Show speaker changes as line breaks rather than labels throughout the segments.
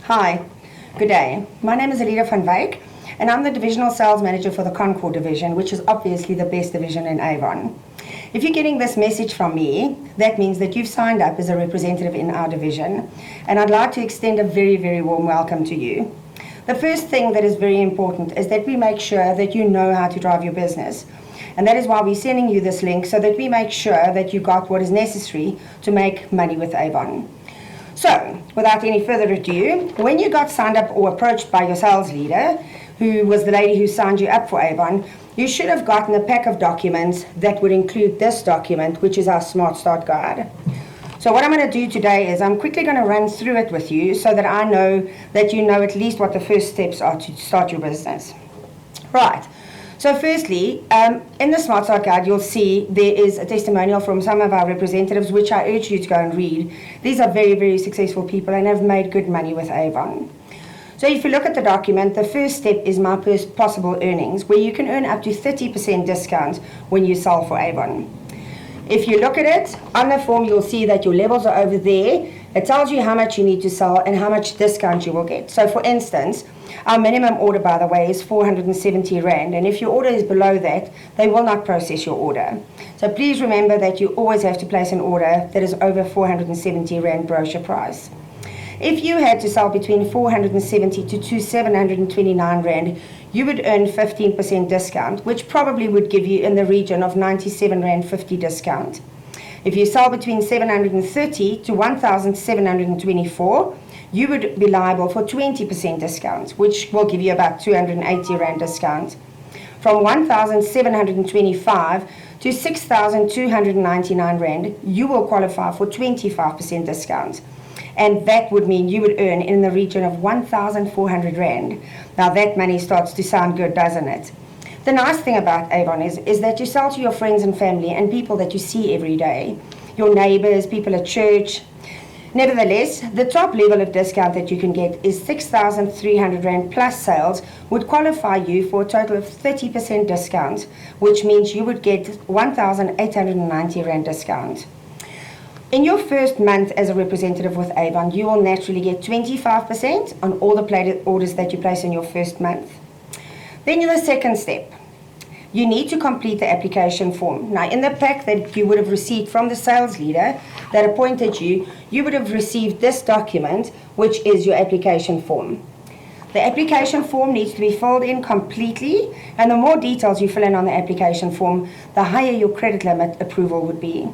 Hi, good day. My name is Alida van Wyk, and I'm the Divisional Sales Manager for the Concord Division, which is obviously the best division in Avon. If you're getting this message from me, that means that you've signed up as a representative in our division, and I'd like to extend a very, very warm welcome to you. The first thing that is very important is that we make sure that you know how to drive your business. And that is why we're sending you this link, so that we make sure that you got what is necessary to make money with Avon. So, without any further ado, when you got signed up or approached by your sales leader, who was the lady who signed you up for Avon, you should have gotten a pack of documents that would include this document, which is our SmartStart guide. So what I'm going to do today is I'm quickly going to run through it with you so that I know that you know at least what the first steps are to start your business. Right. So firstly, in the SmartStart Guide, you'll see there is a testimonial from some of our representatives, which I urge you to go and read. These are very, very successful people and have made good money with Avon. So if you look at the document, the first step is my possible earnings, where you can earn up to 30% discount when you sell for Avon. If you look at it, on the form you'll see that your levels are over there. It tells you how much you need to sell and how much discount you will get. So for instance, our minimum order, by the way, is 470 Rand, and if your order is below that, they will not process your order. So please remember that you always have to place an order that is over 470 Rand brochure price. If you had to sell between 470 to 729 Rand, you would earn 15% discount, which probably would give you in the region of 97 Rand 50 discount. If you sell between 730 to 1,724, you would be liable for 20% discount, which will give you about 280 Rand discount. From 1,725 to 6,299 Rand, you will qualify for 25% discount. And that would mean you would earn in the region of 1,400 Rand. Now that money starts to sound good, doesn't it? The nice thing about Avon is that you sell to your friends and family and people that you see every day, your neighbors, people at church. Nevertheless, the top level of discount that you can get is 6,300 Rand plus sales would qualify you for a total of 30% discount, which means you would get 1,890 Rand discount. In your first month as a representative with Avon, you will naturally get 25% on all the orders that you place in your first month. Then in the second step, you need to complete the application form. Now, in the pack that you would have received from the sales leader that appointed you, you would have received this document, which is your application form. The application form needs to be filled in completely, and the more details you fill in on the application form, the higher your credit limit approval would be.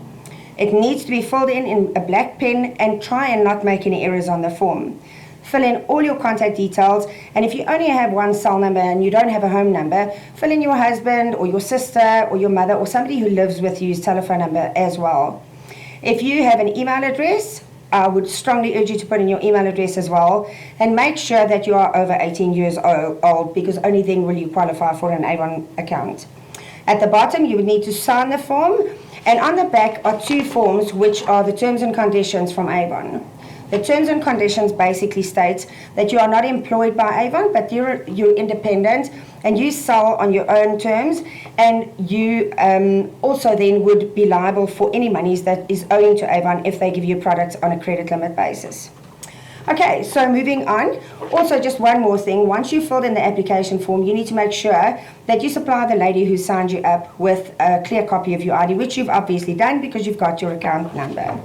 It needs to be filled in a black pen, and try and not make any errors on the form. Fill in all your contact details, and if you only have one cell number and you don't have a home number, fill in your husband or your sister or your mother or somebody who lives with you's telephone number as well. If you have an email address, I would strongly urge you to put in your email address as well, and make sure that you are over 18 years old, because only then will you qualify for an Avon account. At the bottom, you would need to sign the form, and on the back are two forms, which are the terms and conditions from Avon. The terms and conditions basically states that you are not employed by Avon, but you're independent and you sell on your own terms, and you also then would be liable for any monies that is owing to Avon if they give you products on a credit limit basis. Okay, so moving on. Also, just one more thing. Once you've filled in the application form, you need to make sure that you supply the lady who signed you up with a clear copy of your ID, which you've obviously done because you've got your account number.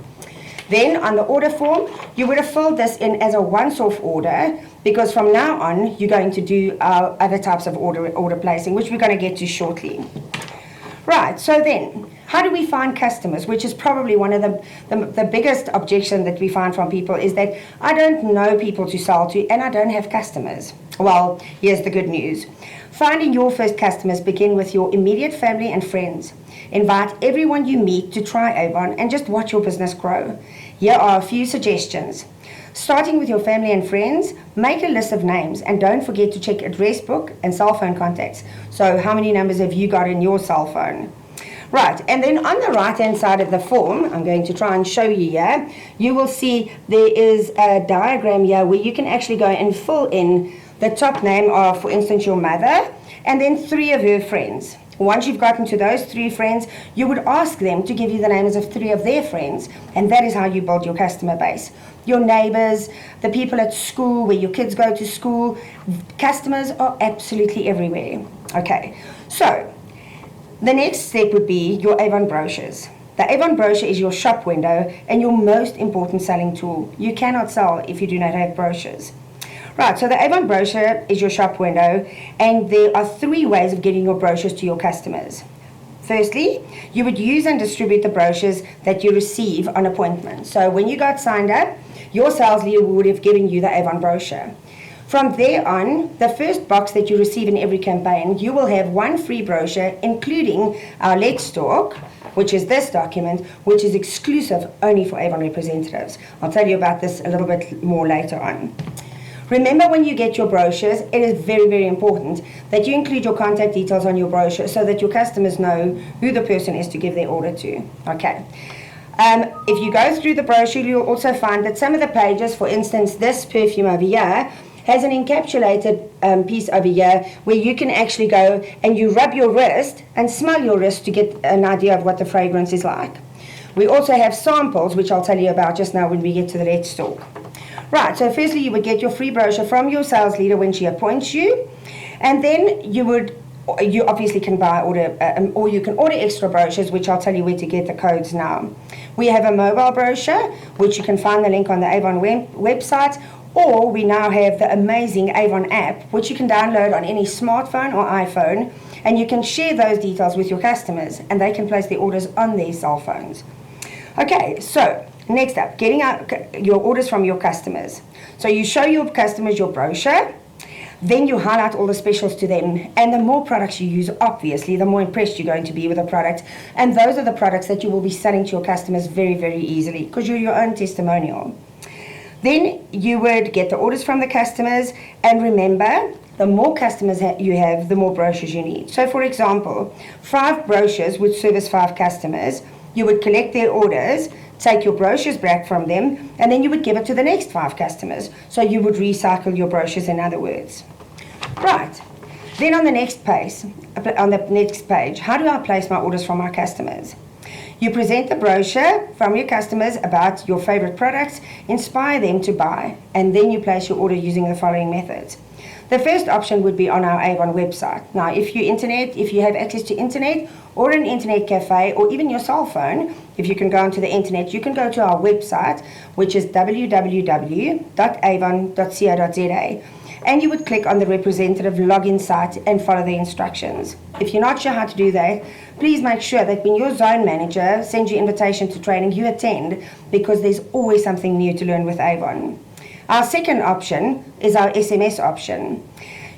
Then on the order form, you would have filled this in as a once-off order, because from now on, you're going to do other types of order placing, which we're going to get to shortly. Right, so then, how do we find customers? Which is probably one of the biggest objection that we find from people, is that I don't know people to sell to and I don't have customers. Well, here's the good news. Finding your first customers begin with your immediate family and friends. Invite everyone you meet to try Avon and just watch your business grow. Here are a few suggestions. Starting with your family and friends, make a list of names and don't forget to check address book and cell phone contacts. So how many numbers have you got in your cell phone? Right, and then on the right hand side of the form, I'm going to try and show you here, you will see there is a diagram here where you can actually go and fill in the top name of, for instance, your mother, and then 3 of her friends. Once you've gotten to those 3 friends, you would ask them to give you the names of 3 of their friends, and that is how you build your customer base. Your neighbors, the people at school, where your kids go to school, customers are absolutely everywhere. Okay, so the next step would be your Avon brochures. The Avon brochure is your shop window and your most important selling tool. You cannot sell if you do not have brochures. Right, so the Avon brochure is your shop window, and there are 3 ways of getting your brochures to your customers. Firstly, you would use and distribute the brochures that you receive on appointment. So when you got signed up, your sales leader would have given you the Avon brochure. From there on, the first box that you receive in every campaign, you will have 1 free brochure, including our Let's Talk, which is this document, which is exclusive only for Avon representatives. I'll tell you about this a little bit more later on. Remember, when you get your brochures, it is very, very important that you include your contact details on your brochure so that your customers know who the person is to give their order to. Okay. If you go through the brochure, you'll also find that some of the pages, for instance, this perfume over here, has an encapsulated piece over here where you can actually go and you rub your wrist and smell your wrist to get an idea of what the fragrance is like. We also have samples, which I'll tell you about just now when we get to the Let's Talk. Right, so firstly you would get your free brochure from your sales leader when she appoints you, and then you obviously can or you can order extra brochures, which I'll tell you where to get the codes now. We have a mobile brochure, which you can find the link on the Avon website, or we now have the amazing Avon app, which you can download on any smartphone or iPhone, and you can share those details with your customers, and they can place their orders on their cell phones. Okay, so next up, getting out your orders from your customers. So you show your customers your brochure, then you highlight all the specials to them, and the more products you use, obviously, the more impressed you're going to be with the product, and those are the products that you will be selling to your customers very, very easily, because you're your own testimonial. Then you would get the orders from the customers, and remember, the more customers you have, the more brochures you need. So for example, 5 brochures would service 5 customers. You would collect their orders, take your brochures back from them, and then you would give it to the next 5 customers. So you would recycle your brochures, in other words. Right. Then on the next page, how do I place my orders from our customers? You present the brochure from your customers about your favorite products, inspire them to buy, and then you place your order using the following methods. The first option would be on our Avon website. Now, if you have access to internet or an internet cafe or even your cell phone, if you can go onto the internet, you can go to our website, which is www.avon.co.za, and you would click on the representative login site and follow the instructions. If you're not sure how to do that, please make sure that when your zone manager sends you invitation to training, you attend, because there's always something new to learn with Avon. Our second option is our SMS option.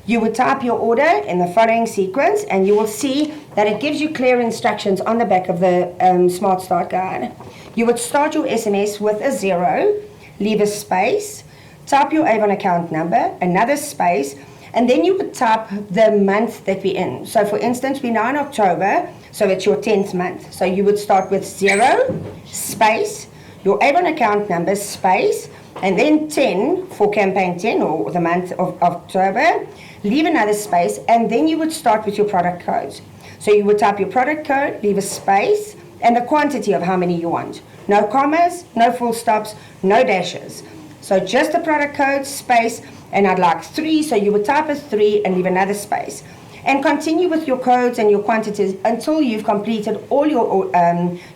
You would type your order in the following sequence, and you will see that it gives you clear instructions on the back of the SmartStart guide. You would start your SMS with a 0, leave a space, type your Avon account number, another space, and then you would type the month that we're in. So for instance, we're now in October, so it's your 10th month. So you would start with 0, space, your Avon account number, space, and then 10 for campaign 10, or the month of October, leave another space, and then you would start with your product codes. So you would type your product code, leave a space, and the quantity of how many you want. No commas, no full stops, no dashes. So just the product code, space, and I'd like 3, so you would type a 3 and leave another space. And continue with your codes and your quantities until you've completed all your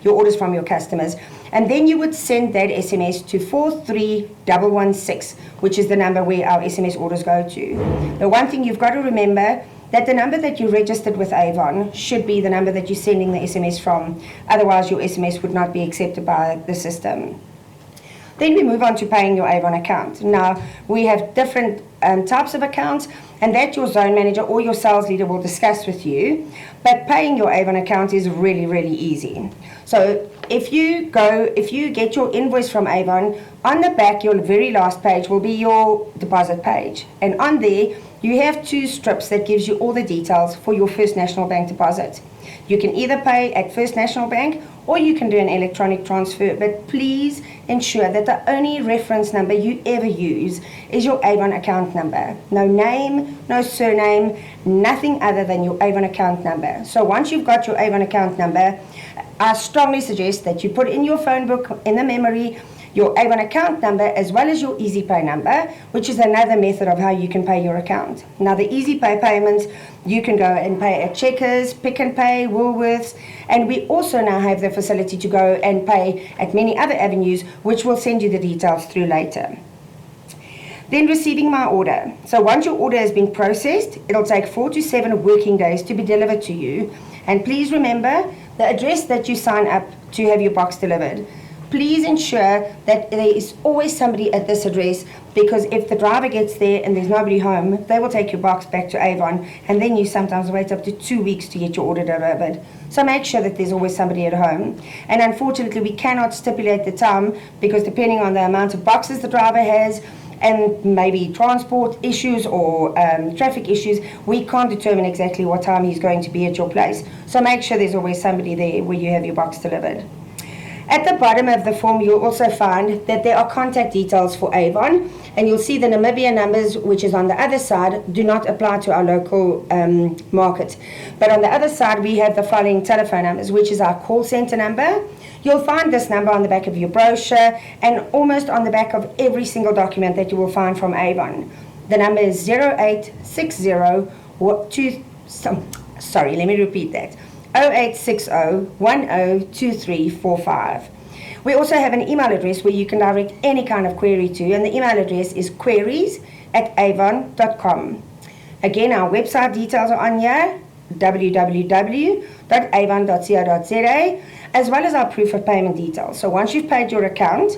orders from your customers. And then you would send that SMS to 43116, which is the number where our SMS orders go to. The one thing you've got to remember, that the number that you registered with Avon should be the number that you're sending the SMS from. Otherwise, your SMS would not be accepted by the system. Then we move on to paying your Avon account. Now, we have different types of accounts, and that your zone manager or your sales leader will discuss with you. But paying your Avon account is really, really easy. So if you get your invoice from Avon, on the back, your very last page will be your deposit page. And on there, you have 2 strips that gives you all the details for your First National Bank deposit. You can either pay at First National Bank or you can do an electronic transfer, but please ensure that the only reference number you ever use is your Avon account number. No name, no surname, nothing other than your Avon account number. So once you've got your Avon account number, I strongly suggest that you put in your phone book, in the memory, your Avon account number as well as your EasyPay number, which is another method of how you can pay your account. Now the EasyPay payments, you can go and pay at Checkers, Pick n Pay, Woolworths, and we also now have the facility to go and pay at many other avenues, which we'll send you the details through later. Then receiving my order. So once your order has been processed, it'll take 4 to 7 working days to be delivered to you. And please remember the address that you sign up to have your box delivered. Please ensure that there is always somebody at this address, because if the driver gets there and there's nobody home, they will take your box back to Avon, and then you sometimes wait up to 2 weeks to get your order delivered. So make sure that there's always somebody at home. And unfortunately, we cannot stipulate the time, because depending on the amount of boxes the driver has, and maybe transport issues or traffic issues, we can't determine exactly what time he's going to be at your place. So make sure there's always somebody there where you have your box delivered. At the bottom of the form, you'll also find that there are contact details for Avon, and you'll see the Namibia numbers, which is on the other side, do not apply to our local market. But on the other side, we have the following telephone numbers, which is our call center number. You'll find this number on the back of your brochure and almost on the back of every single document that you will find from Avon. The number is 0860 let me repeat that. 0860-102345. We also have an email address where you can direct any kind of query to, and the email address is queries@avon.com. Again, our website details are on here, www.avon.co.za, as well as our proof of payment details. So once you've paid your account,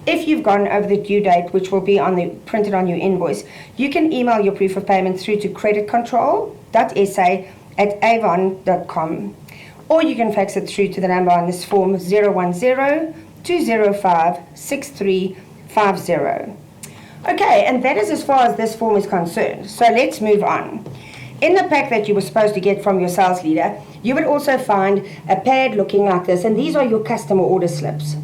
if you've gone over the due date, which will be printed on your invoice, you can email your proof of payment through to creditcontrol.sa@avon.com, or you can fax it through to the number on this form, 010-205-6350. Okay, and that is as far as this form is concerned. So let's move on. In the pack that you were supposed to get from your sales leader, you would also find a pad looking like this, and these are your customer order slips.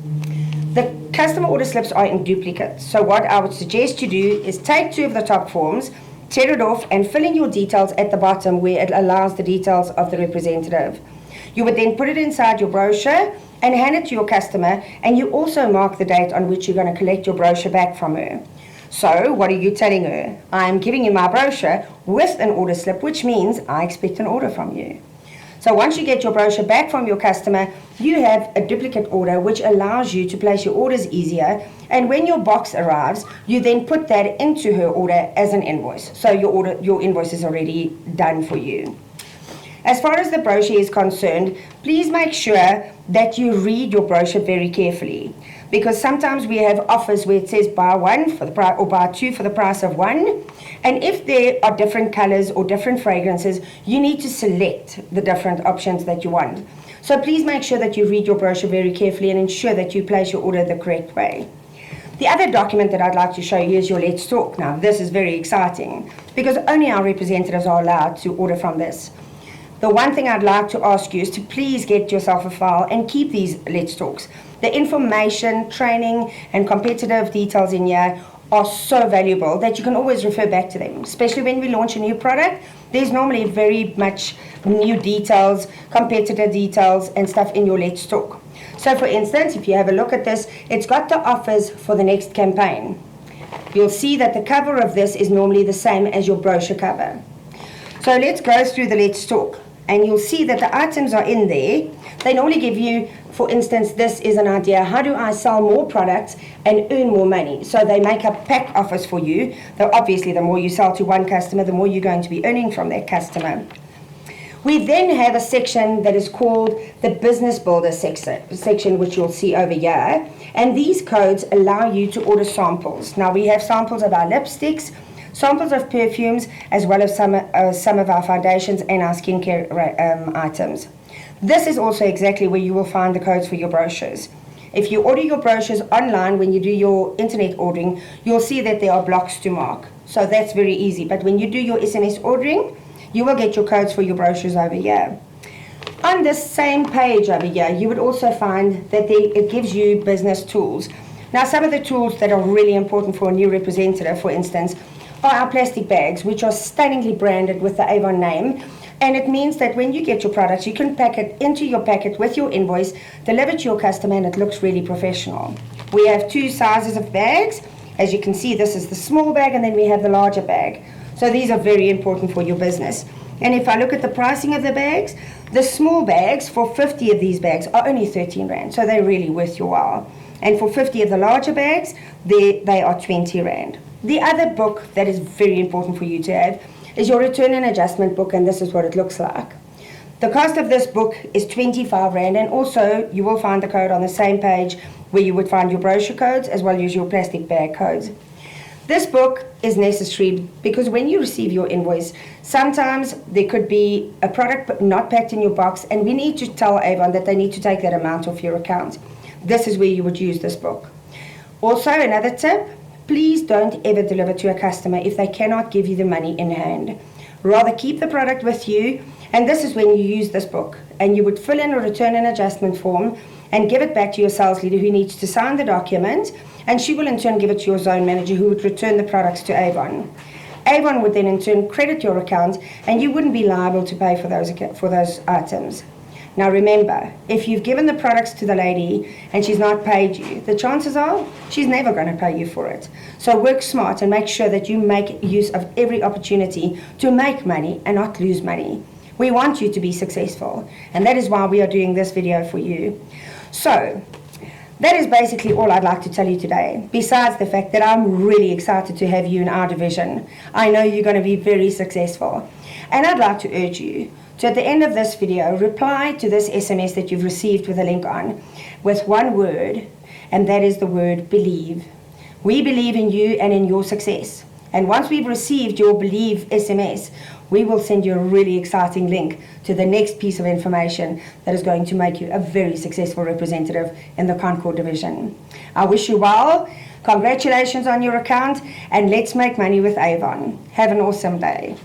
The customer order slips are in duplicate, so what I would suggest you do is take 2 of the top forms, tear it off, and fill in your details at the bottom where it allows the details of the representative. You would then put it inside your brochure and hand it to your customer, and you also mark the date on which you're going to collect your brochure back from her. So what are you telling her? I'm giving you my brochure with an order slip, which means I expect an order from you. So once you get your brochure back from your customer, you have a duplicate order, which allows you to place your orders easier. And when your box arrives, you then put that into her order as an invoice. So your invoice is already done for you. As far as the brochure is concerned, please make sure that you read your brochure very carefully, because sometimes we have offers where it says buy one for the price, or buy 2 for the price of 1. And if there are different colors or different fragrances, you need to select the different options that you want. So please make sure that you read your brochure very carefully and ensure that you place your order the correct way. The other document that I'd like to show you is your Let's Talk. Now, this is very exciting because only our representatives are allowed to order from this. The one thing I'd like to ask you is to please get yourself a file and keep these Let's Talks. The information, training, and competitive details in here are so valuable that you can always refer back to them. Especially when we launch a new product, there's normally very much new details, competitor details, and stuff in your Let's Talk. So for instance, if you have a look at this, it's got the offers for the next campaign. You'll see that the cover of this is normally the same as your brochure cover. So let's go through the Let's Talk. And you'll see that the items are in there. They normally give you, for instance, this is an idea, how do I sell more products and earn more money? So they make up pack offers for you. Though obviously the more you sell to one customer, the more you're going to be earning from that customer. We then have a section that is called the Business Builder section, which you'll see over here. And these codes allow you to order samples. Now we have samples of our lipsticks, samples of perfumes, as well as some of our foundations and our skincare items. This is also exactly where you will find the codes for your brochures. If you order your brochures online, when you do your internet ordering, you'll see that there are blocks to mark. So that's very easy. But when you do your SMS ordering, you will get your codes for your brochures over here. On this same page over here, you would also find that it gives you business tools. Now, some of the tools that are really important for a new representative, for instance, are our plastic bags, which are stunningly branded with the Avon name. And it means that when you get your products, you can pack it into your packet with your invoice, deliver to your customer, and it looks really professional. We have 2 sizes of bags. As you can see, this is the small bag, and then we have the larger bag. So these are very important for your business. And if I look at the pricing of the bags, the small bags for 50 of these bags are only 13 Rand, so they're really worth your while. And for 50 of the larger bags, they are 20 Rand. The other book that is very important for you to have is your return and adjustment book, and this is what it looks like. The cost of this book is 25 Rand, and also you will find the code on the same page where you would find your brochure codes as well as your plastic bag codes. This book is necessary because when you receive your invoice, sometimes there could be a product not packed in your box, and we need to tell Avon that they need to take that amount off your account. This is where you would use this book. Also, another tip, please don't ever deliver to a customer if they cannot give you the money in hand. Rather keep the product with you, and this is when you use this book, and you would fill in a return and adjustment form and give it back to your sales leader, who needs to sign the document, and she will in turn give it to your zone manager, who would return the products to Avon. Avon would then in turn credit your account, and you wouldn't be liable to pay for those items. Now remember, if you've given the products to the lady and she's not paid you, the chances are she's never going to pay you for it. So work smart and make sure that you make use of every opportunity to make money and not lose money. We want you to be successful, and that is why we are doing this video for you. So that is basically all I'd like to tell you today, besides the fact that I'm really excited to have you in our division. I know you're going to be very successful, and I'd like to urge you to, at the end of this video, reply to this SMS that you've received with a link on with one word, and that is the word believe. We believe in you and in your success. And once we've received your believe SMS, we will send you a really exciting link to the next piece of information that is going to make you a very successful representative in the Concord division. I wish you well. Congratulations on your account, and let's make money with Avon. Have an awesome day.